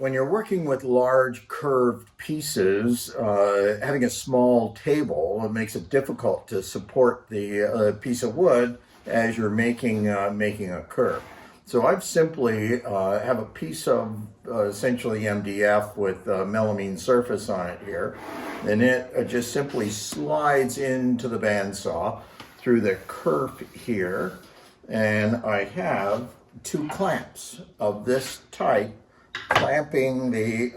When you're working with large curved pieces, having a small table, it makes it difficult to support the piece of wood as you're making a curve. So I've simply have a piece of essentially MDF with melamine surface on it here, and it just simply slides into the bandsaw through the kerf here, and I have two clamps of this type clamping the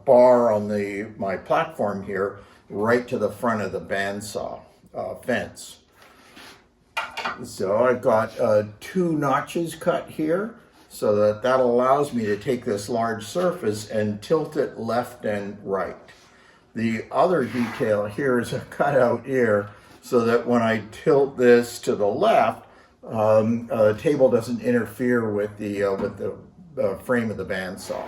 bar on my platform here right to the front of the bandsaw fence. So I've got two notches cut here, so that allows me to take this large surface and tilt it left and right. The other detail here is a cutout here so that when I tilt this to the left, the table doesn't interfere with the frame of the bandsaw.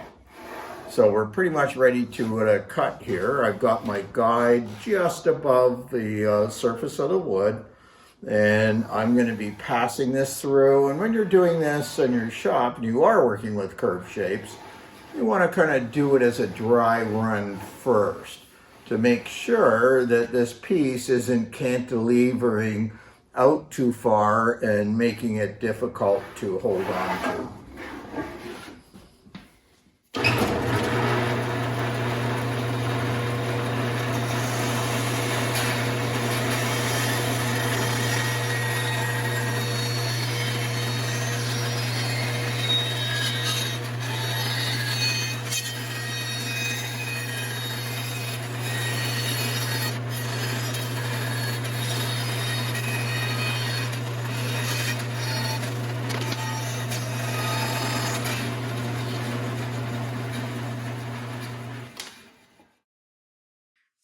So we're pretty much ready to cut here. I've got my guide just above the surface of the wood, and I'm going to be passing this through. And when you're doing this in your shop and you are working with curved shapes, you want to kind of do it as a dry run first to make sure that this piece isn't cantilevering out too far and making it difficult to hold on to.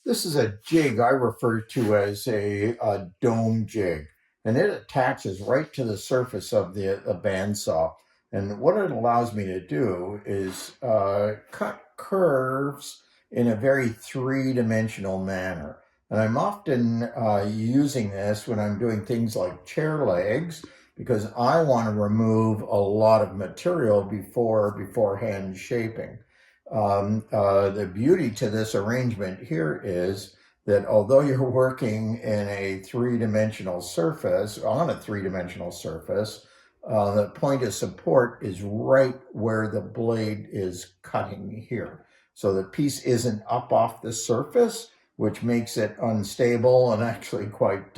This is a jig I refer to as a dome jig, and it attaches right to the surface of the bandsaw. And what it allows me to do is cut curves in a very three-dimensional manner. And I'm often using this when I'm doing things like chair legs, because I want to remove a lot of material before hand shaping. The beauty to this arrangement here is that although you're working in a three-dimensional surface, on a three-dimensional surface, the point of support is right where the blade is cutting here. So the piece isn't up off the surface, which makes it unstable and actually quite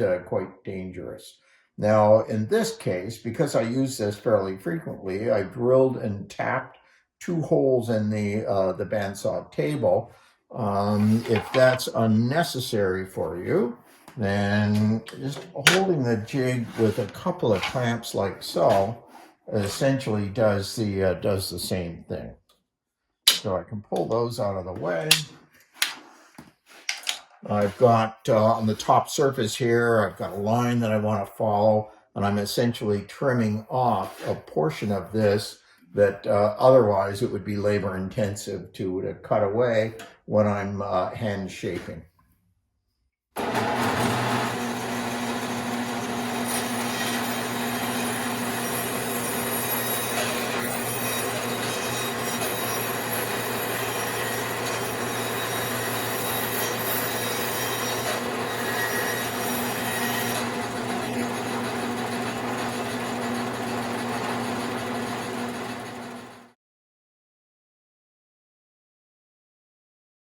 dangerous. Now, in this case, because I use this fairly frequently, I've drilled and tapped two holes in the bandsaw table. If that's unnecessary for you, then just holding the jig with a couple of clamps like so essentially does the same thing. So I can pull those out of the way. I've got on the top surface here, I've got a line that I want to follow, and I'm essentially trimming off a portion of this that otherwise it would be labor intensive to cut away when I'm hand shaping.